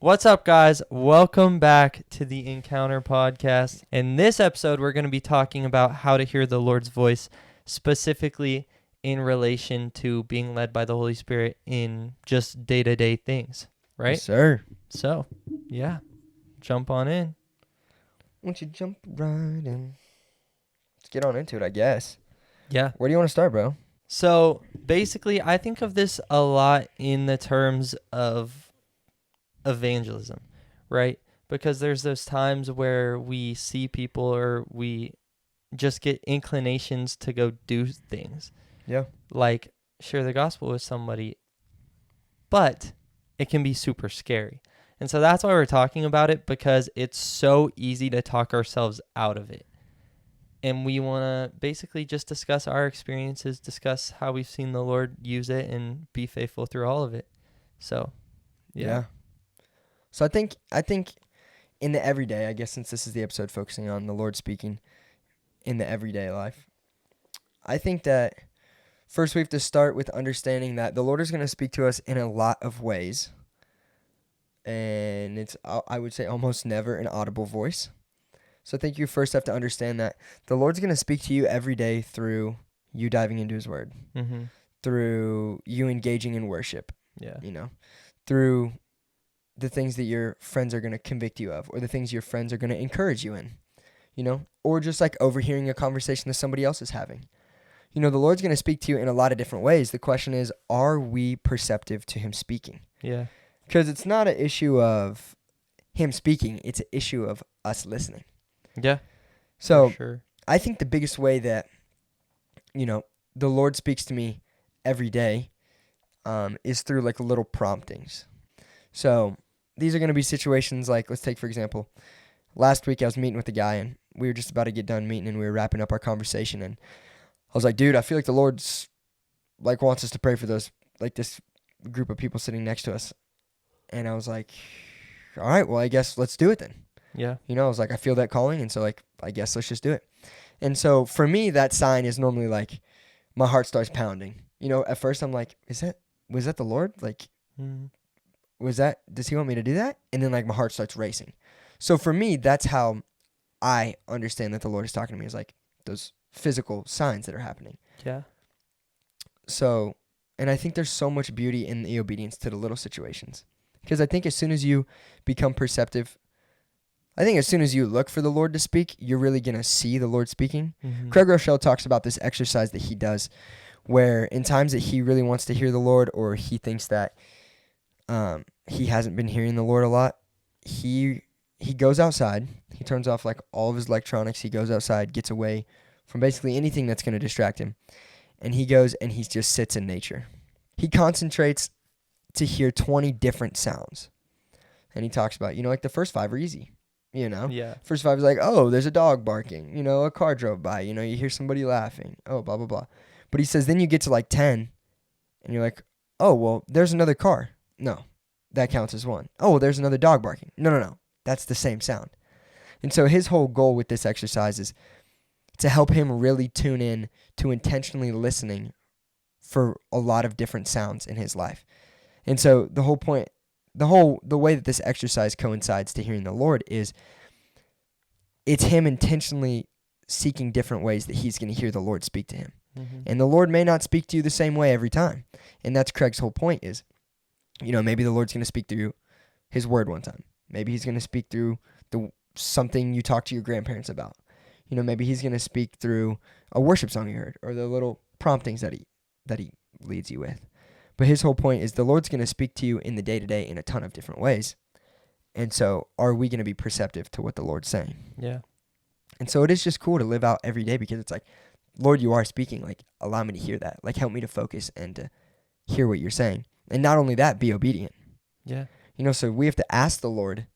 What's up, guys? Welcome back to the Encounter Podcast. In this episode, we're going to be talking about how to hear the Lord's voice, specifically in relation to being led by the Holy Spirit in just day-to-day things, right? Yes, sir. So, yeah, jump on in. Won't you jump right in? Let's get on into it, I guess. Yeah. Where do you want to start, bro? So, basically, I think of this a lot in the terms of evangelism, right? Because there's those times where we see people or we just get inclinations to go do things. Yeah. Like share the gospel with somebody, but it can be super scary. And so that's why we're talking about it, because it's so easy to talk ourselves out of it. And we want to basically just discuss our experiences, discuss how we've seen the Lord use it, and be faithful through all of it. So, yeah. So I think in the everyday, I guess since this is the episode focusing on the Lord speaking in the everyday life, I think that first we have to start with understanding that the Lord is going to speak to us in a lot of ways. And it's, I would say, almost never an audible voice. So I think you first have to understand that the Lord's going to speak to you every day through you diving into his word, through you engaging in worship, through the things that your friends are going to convict you of, or the things your friends are going to encourage you in, or just like overhearing a conversation that somebody else is having. The Lord's going to speak to you in a lot of different ways. The question is, are we perceptive to him speaking? Yeah. Because it's not an issue of him speaking. It's an issue of us listening. Yeah. So sure. I think the biggest way that, the Lord speaks to me every day is through like little promptings. So these are going to be situations like, let's take, for example, last week I was meeting with a guy and we were just about to get done meeting and we were wrapping up our conversation. And I was like, dude, I feel like the Lord's like wants us to pray for those, like this group of people sitting next to us. And I was like, all right, well, I guess let's do it then. Yeah. I was like, I feel that calling. And so like, I guess let's just do it. And so for me, that sign is normally like my heart starts pounding. At first I'm like, was that the Lord? Like, does he want me to do that? And then like my heart starts racing. So for me, that's how I understand that the Lord is talking to me, is like those physical signs that are happening. Yeah. So, and I think there's so much beauty in the obedience to the little situations. Because I think as soon as you become perceptive, I think as soon as you look for the Lord to speak, you're really going to see the Lord speaking. Craig Rochelle talks about this exercise that he does where in times that he really wants to hear the Lord, or he thinks that he hasn't been hearing the Lord a lot, he goes outside, he turns off like all of his electronics, he goes outside, gets away from basically anything that's going to distract him, and he goes and he just sits in nature. He concentrates to hear 20 different sounds, and he talks about, like the first 5 are easy, Yeah. First 5 is like, oh, there's a dog barking, a car drove by, you hear somebody laughing, oh, blah, blah, blah. But he says then you get to like 10, and you're like, oh, well, there's another car. No, that counts as 1. Oh, well, there's another dog barking. No. That's the same sound. And so his whole goal with this exercise is to help him really tune in to intentionally listening for a lot of different sounds in his life. And so the whole point, the way that this exercise coincides to hearing the Lord is it's him intentionally seeking different ways that he's going to hear the Lord speak to him. And the Lord may not speak to you the same way every time. And that's Craig's whole point is, maybe the Lord's going to speak through his word one time. Maybe he's going to speak through something you talk to your grandparents about. Maybe he's going to speak through a worship song you heard, or the little promptings that he leads you with. But his whole point is the Lord's going to speak to you in the day-to-day in a ton of different ways. And so are we going to be perceptive to what the Lord's saying? Yeah. And so it is just cool to live out every day, because it's like, Lord, you are speaking. Like, allow me to hear that. Like, help me to focus and to hear what you're saying. And not only that, be obedient. Yeah. So we have to ask the Lord.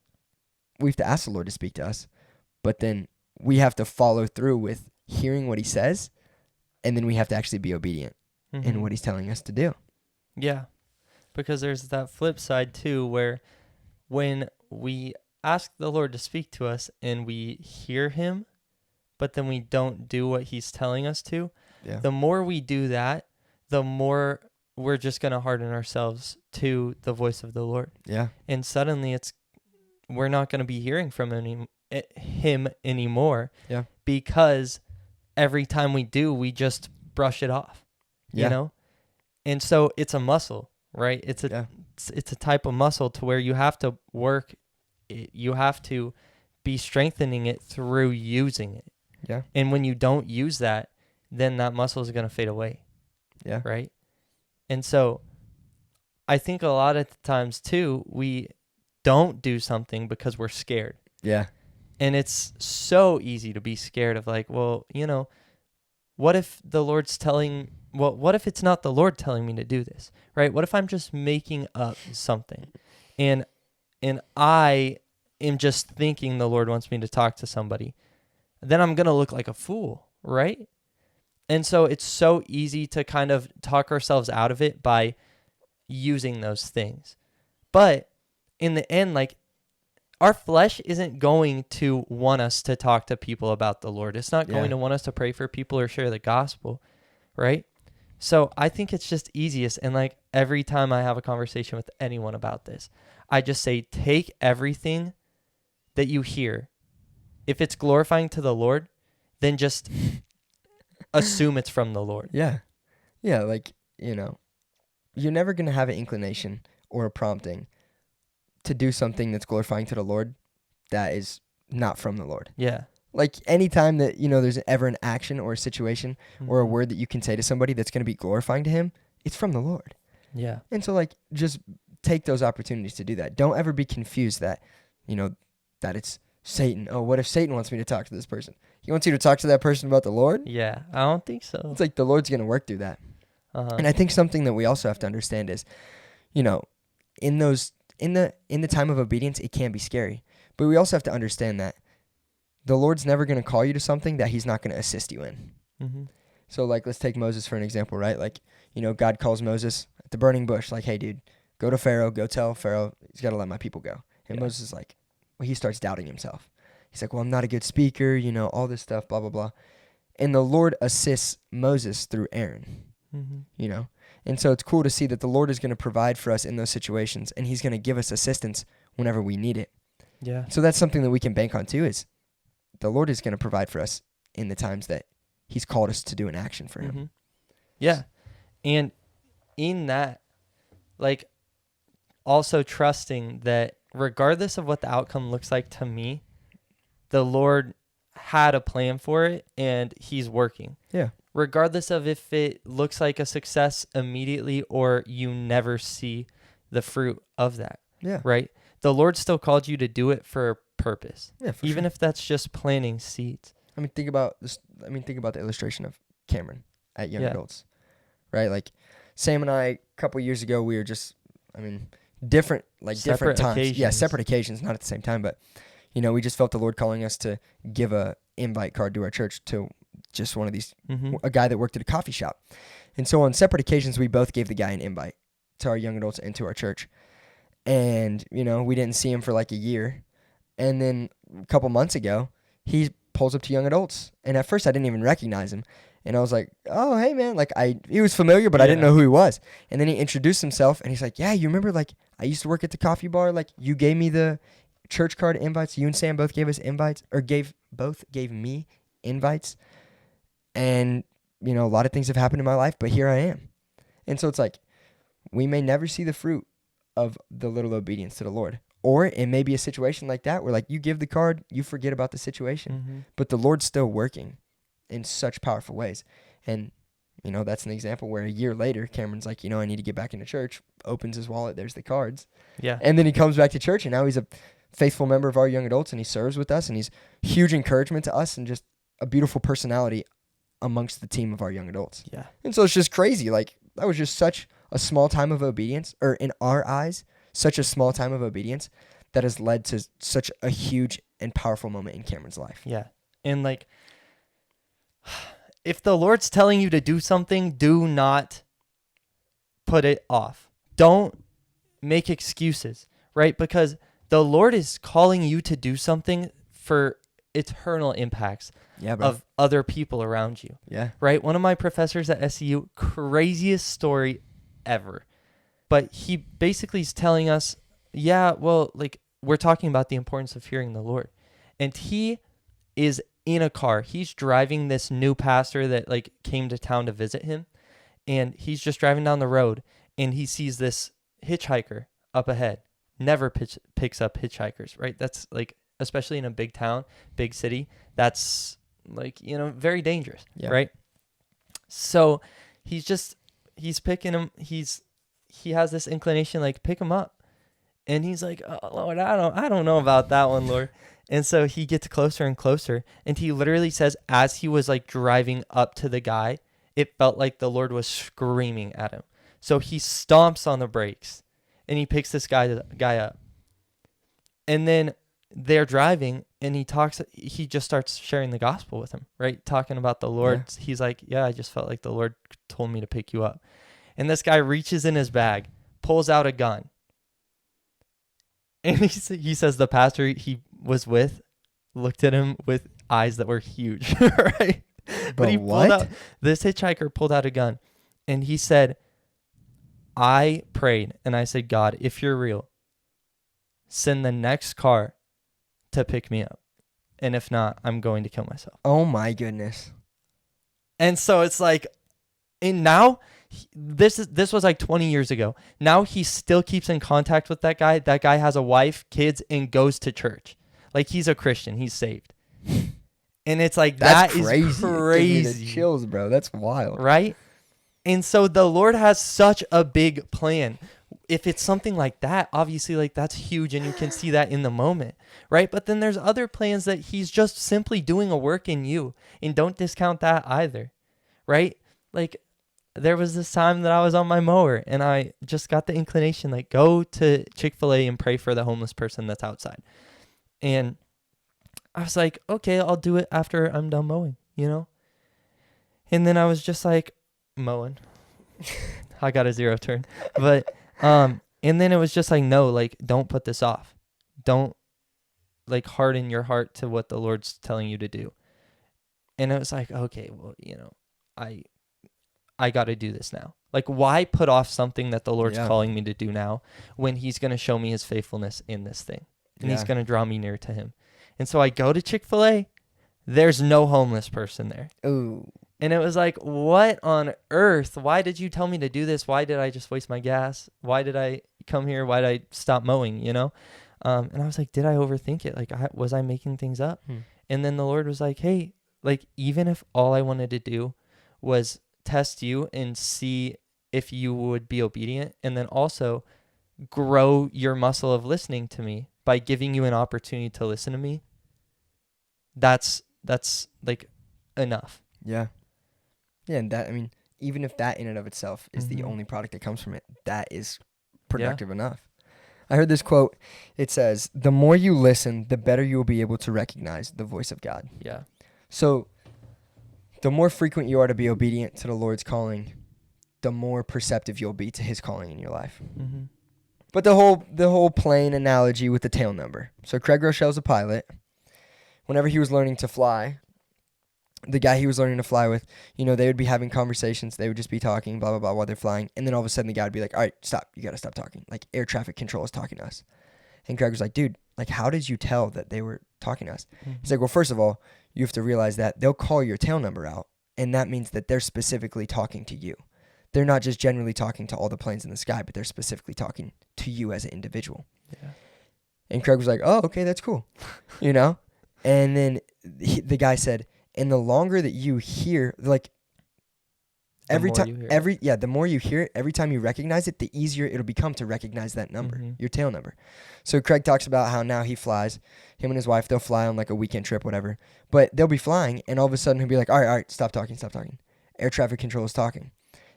We have to ask the Lord to speak to us. But then we have to follow through with hearing what he says. And then we have to actually be obedient in what he's telling us to do. Yeah. Because there's that flip side too, where when we ask the Lord to speak to us and we hear him, but then we don't do what he's telling us to, the more we do that, the more we're just going to harden ourselves to the voice of the Lord. Yeah. And suddenly we're not going to be hearing from him anymore. Yeah. Because every time we do, we just brush it off, Yeah. you know? And so it's a muscle, right? It's a type of muscle to where you have to work it. You have to be strengthening it through using it. Yeah. And when you don't use that, then that muscle is going to fade away. Yeah. Right? And so I think a lot of times too, we don't do something because we're scared. Yeah. And it's so easy to be scared of like, well, you know, what if what if it's not the Lord telling me to do this, right? What if I'm just making up something and I am just thinking the Lord wants me to talk to somebody? Then I'm going to look like a fool, right? And so it's so easy to kind of talk ourselves out of it by using those things. But in the end, like, our flesh isn't going to want us to talk to people about the Lord. It's not going to want us to pray for people or share the gospel, right? So I think it's just easiest. And like every time I have a conversation with anyone about this, I just say, take everything that you hear. If it's glorifying to the Lord, then just assume it's from the Lord. Yeah. Yeah. Like, you know, you're never going to have an inclination or a prompting to do something that's glorifying to the Lord that is not from the Lord. Yeah. Like anytime that, you know, there's ever an action or a situation or a word that you can say to somebody that's going to be glorifying to him, it's from the Lord. Yeah. And so like, just take those opportunities to do that. Don't ever be confused that, you know, that it's Satan. Oh, what if Satan wants me to talk to this person? He wants you to talk to that person about the Lord? Yeah. I don't think so. It's like the Lord's going to work through that. And I think something that we also have to understand is, you know, in the time of obedience, it can be scary. But we also have to understand that the Lord's never going to call you to something that he's not going to assist you in. Mm-hmm. So, like, let's take Moses for an example, right? Like, you know, God calls Moses at the burning bush, like, hey, dude, go to Pharaoh, go tell Pharaoh he's got to let my people go. And Moses is like, well, he starts doubting himself. He's like, well, I'm not a good speaker, you know, all this stuff, blah, blah, blah. And the Lord assists Moses through Aaron, you know? And so it's cool to see that the Lord is going to provide for us in those situations, and he's going to give us assistance whenever we need it. Yeah. So that's something that we can bank on too, is the Lord is going to provide for us in the times that he's called us to do an action for him. Yeah. And in that, like, also trusting that regardless of what the outcome looks like to me, the Lord had a plan for it and he's working. Yeah. Regardless of if it looks like a success immediately or you never see the fruit of that. Yeah. Right? The Lord still called you to do it for a purpose. Yeah, for even sure. if that's just planting seeds. I mean, think about this. I mean, think about the illustration of Cameron at Young Adults, right? Like Sam and I, a couple years ago, we were just, I mean, different Separate times. occasions. Yeah, separate occasions, not at the same time, but, you know, we just felt the Lord calling us to give a invite card to our church to just one of these, a guy that worked at a coffee shop. And so on separate occasions, we both gave the guy an invite to our Young Adults and to our church. And, you know, we didn't see him for like a year. And then a couple months ago, he pulls up to Young Adults. And at first I didn't even recognize him. And I was like, oh, hey, man. Like, he was familiar, but I didn't know who he was. And then he introduced himself, and he's like, yeah, you remember, like, I used to work at the coffee bar. Like, you gave me the church card invites. You and Sam both gave us invites, or both gave me invites. And, you know, a lot of things have happened in my life, but here I am. And so it's like, we may never see the fruit of the little obedience to the Lord. Or it may be a situation like that where, like, you give the card, you forget about the situation, but the Lord's still working in such powerful ways. And, you know, that's an example where a year later, Cameron's like, you know, I need to get back into church, opens his wallet, there's the cards. Yeah. And then he comes back to church, and now he's a faithful member of our Young Adults, and he serves with us, and he's huge encouragement to us and just a beautiful personality amongst the team of our Young Adults. Yeah. And so it's just crazy. Like, that was just such a small time of obedience, or in our eyes, such a small time of obedience that has led to such a huge and powerful moment in Cameron's life. Yeah. And like, if the Lord's telling you to do something, do not put it off. Don't make excuses, right? Because the Lord is calling you to do something for eternal impacts of other people around you. Yeah. Right? One of my professors at SEU, craziest story ever. But he basically is telling us, yeah, well, like we're talking about the importance of fearing the Lord. And he is in a car. He's driving this new pastor that like came to town to visit him. And he's just driving down the road and he sees this hitchhiker up ahead. Never picks up hitchhikers, right? That's like, especially in a big town, big city, that's like, very dangerous, right? So he's picking him. He has this inclination, like, pick him up. And he's like, oh, Lord, I don't know about that one, Lord. And so he gets closer and closer. And he literally says, as he was like driving up to the guy, it felt like the Lord was screaming at him. So he stomps on the brakes and he picks this guy up. And then they're driving and he just starts sharing the gospel with him, right? Talking about the Lord. Yeah. He's like, yeah, I just felt like the Lord told me to pick you up. And this guy reaches in his bag, pulls out a gun. And he says the pastor he was with looked at him with eyes that were huge, right? But he this hitchhiker pulled out a gun and he said, I prayed and I said, God, if you're real, send the next car to pick me up. And if not, I'm going to kill myself. Oh my goodness. And so it's like, and now this was like 20 years ago. Now he still keeps in contact with that guy. That guy has a wife, kids, and goes to church. Like he's a Christian. He's saved. And it's like, that's crazy. Is crazy. It gives me the chills, bro. That's wild. Right? And so the Lord has such a big plan. If it's something like that, obviously, like that's huge and you can see that in the moment, right? But then there's other plans that he's just simply doing a work in you, and don't discount that either, right? Like there was this time that I was on my mower and I just got the inclination, like go to Chick-fil-A and pray for the homeless person that's outside. And I was like, okay, I'll do it after I'm done mowing, And then I was just like mowing. I got a 0 turn, but and then it was just like, no, like, don't put this off. Don't like harden your heart to what the Lord's telling you to do. And it was like, okay, well, I got to do this now. Like, why put off something that the Lord's calling me to do now when he's going to show me his faithfulness in this thing and he's going to draw me near to him. And so I go to Chick-fil-A. There's no homeless person there. Ooh. And it was like, what on earth? Why did you tell me to do this? Why did I just waste my gas? Why did I come here? Why did I stop mowing, And I was like, did I overthink it? Like, was I making things up? And then the Lord was like, hey, like, even if all I wanted to do was test you and see if you would be obedient, and then also grow your muscle of listening to me by giving you an opportunity to listen to me, that's like enough. Yeah. Yeah, and that, I mean, even if that in and of itself is the only product that comes from it, that is productive enough. I heard this quote. It says, the more you listen, the better you will be able to recognize the voice of God. Yeah. So the more frequent you are to be obedient to the Lord's calling, the more perceptive you'll be to his calling in your life. Mm-hmm. But the whole plain analogy with the tail number. So Craig Rochelle's a pilot. Whenever he was learning to fly, the guy he was learning to fly with, they would be having conversations. They would just be talking, blah, blah, blah, while they're flying. And then all of a sudden the guy would be like, all right, stop. You got to stop talking. Like, air traffic control is talking to us. And Craig was like, dude, like, how did you tell that they were talking to us? Mm-hmm. He's like, well, first of all, you have to realize that they'll call your tail number out. And that means that they're specifically talking to you. They're not just generally talking to all the planes in the sky, but they're specifically talking to you as an individual. Yeah. And Craig was like, oh, okay, that's cool. And then the guy said, and the longer that you hear, like, the more you hear it, every time you recognize it, the easier it'll become to recognize that number, your tail number. So Craig talks about how now he flies, him and his wife, they'll fly on like a weekend trip, whatever, but they'll be flying and all of a sudden he'll be like, all right, stop talking. Air traffic control is talking.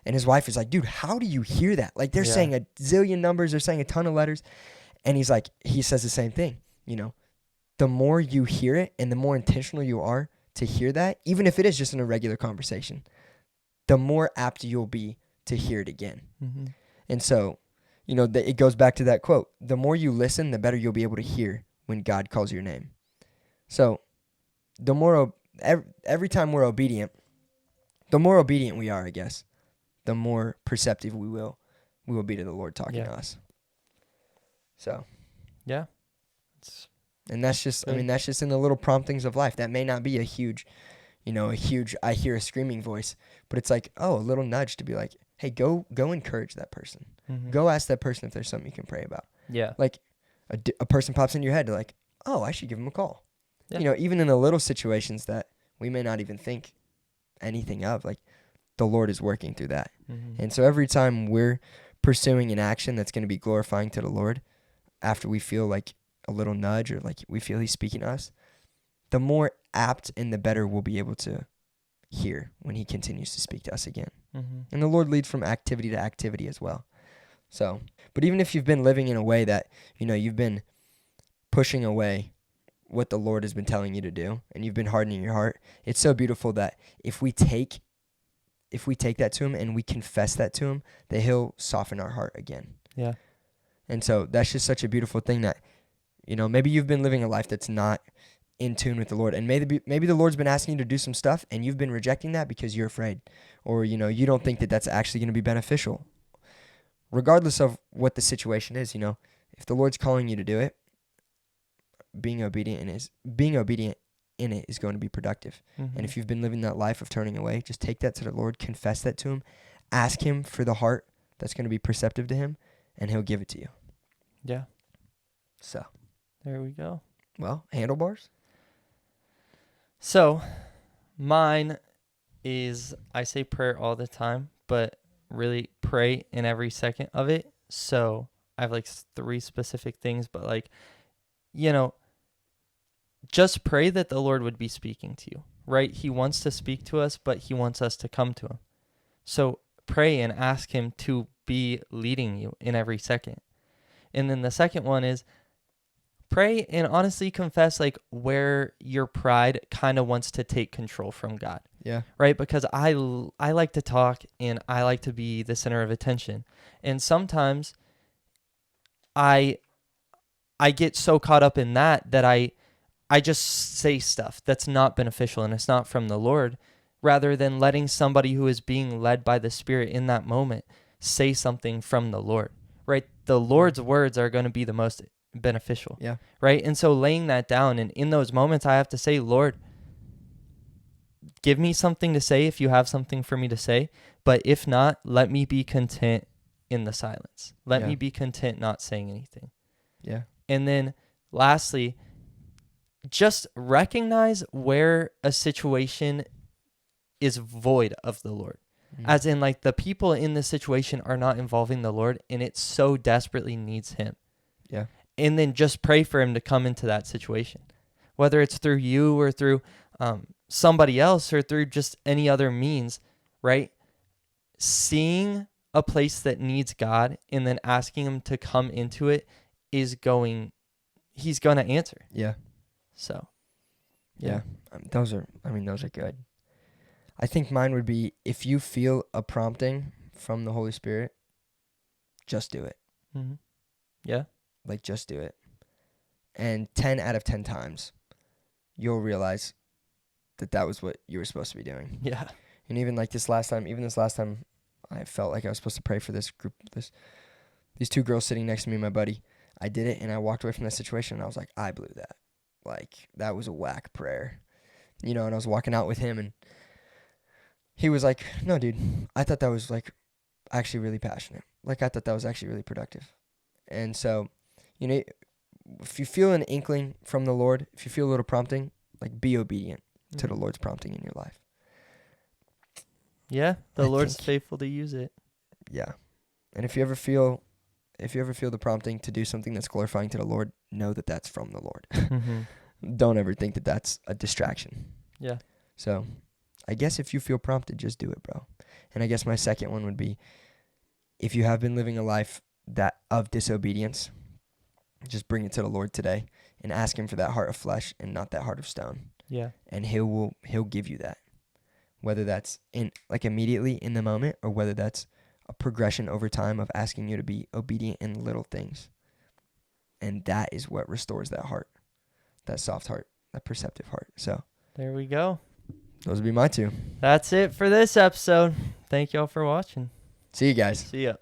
And his wife is like, dude, how do you hear that? Like, they're saying a zillion numbers, they're saying a ton of letters. And he's like, he says the same thing, the more you hear it and the more intentional you are to hear that, even if it is just in a regular conversation, the more apt you'll be to hear it again. Mm-hmm. And so, it goes back to that quote. The more you listen, the better you'll be able to hear when God calls your name. So the more, every time we're obedient, the more obedient we are, I guess, the more perceptive we will we will be to the Lord talking Yeah. to us. So, Yeah. It's and that's just, I good. mean, that's just in the little promptings of life. That may not be a huge, I hear a screaming voice, but it's like, oh, a little nudge to be like, hey, go encourage that person. Mhm. Go ask that person if there's something you can pray about. Yeah. Like a person pops into your head, like, oh, I should give him a call. Yeah. Even in the little situations that we may not even think anything of, like the Lord is working through that. Mhm. And so every time we're pursuing an action that's going to be glorifying to the Lord, after we feel like a little nudge or like we feel he's speaking to us, the more apt and the better we'll be able to hear when he continues to speak to us again. Mhm. And the Lord leads from activity to activity as well. So, but even if you've been living in a way that, you've been pushing away what the Lord has been telling you to do and you've been hardening your heart, it's so beautiful that if we take that to him and we confess that to him, that he'll soften our heart again. Yeah. And so that's just such a beautiful thing that, maybe you've been living a life that's not in tune with the Lord. And maybe the Lord's been asking you to do some stuff and you've been rejecting that because you're afraid or, you don't think that that's actually going to be beneficial. Regardless of what the situation is, if the Lord's calling you to do it, being obedient in it is going to be productive. Mhm. And if you've been living that life of turning away, just take that to the Lord, confess that to him, ask him for the heart that's going to be perceptive to him, and he'll give it to you. Yeah. So, There we go. well, handlebars? So, mine is I say prayer all the time, but really pray in every second of it. So, I have like 3 specific things, but like, just pray that the Lord would be speaking to you, right? He wants to speak to us, but he wants us to come to him. So, pray and ask him to be leading you in every second. And then the second one is pray and honestly confess like where your pride kind of wants to take control from God. Yeah. Right? Because I like to talk and I like to be the center of attention. And sometimes I get so caught up in that I just say stuff that's not beneficial and it's not from the Lord, rather than letting somebody who is being led by the Spirit in that moment say something from the Lord, right? The Lord's words are going to be the most beneficial, Yeah. right? And so laying that down, and in those moments, I have to say, Lord, give me something to say if you have something for me to say, but if not, let me be content in the silence. Let Yeah. me be content not saying anything. Yeah. And then lastly, just recognize where a situation is void of the Lord. As in, like, the people in this situation are not involving the Lord, and it so desperately needs him. Yeah. And then just pray for him to come into that situation, whether it's through you or through somebody else or through just any other means, right? Seeing a place that needs God and then asking him to come into it he's going to answer. Yeah. So, Yeah. Those are good. I think mine would be, if you feel a prompting from the Holy Spirit, just do it. Mm-hmm. Yeah. Like, just do it. And 10 out of 10 times, you'll realize that was what you were supposed to be doing. Yeah. And even this last time, I felt like I was supposed to pray for this group, these 2 girls sitting next to me, my buddy. I did it, and I walked away from that situation, and I was like, I blew that. Like, that was a whack prayer. And I was walking out with him, and he was like, no, dude, I thought that was, actually really passionate. Like, I thought that was actually really productive. And so, if you feel an inkling from the Lord, if you feel a little prompting, be obedient to the Lord's prompting in your life. Yeah, the Lord's faithful to use it. Yeah. And if you ever feel the prompting to do something that's glorifying to the Lord, know that that's from the Lord. Mm-hmm. Don't ever think that that's a distraction. Yeah. So, I guess if you feel prompted, just do it, bro. And I guess my second one would be, if you have been living a life of disobedience, just bring it to the Lord today and ask him for that heart of flesh and not that heart of stone. Yeah. And he'll give you that. Whether that's immediately in the moment, or whether that's a progression over time of asking you to be obedient in little things. And that is what restores that heart, that soft heart, that perceptive heart. So there we go. Those would be my 2. That's it for this episode. Thank y'all for watching. See you guys. See ya.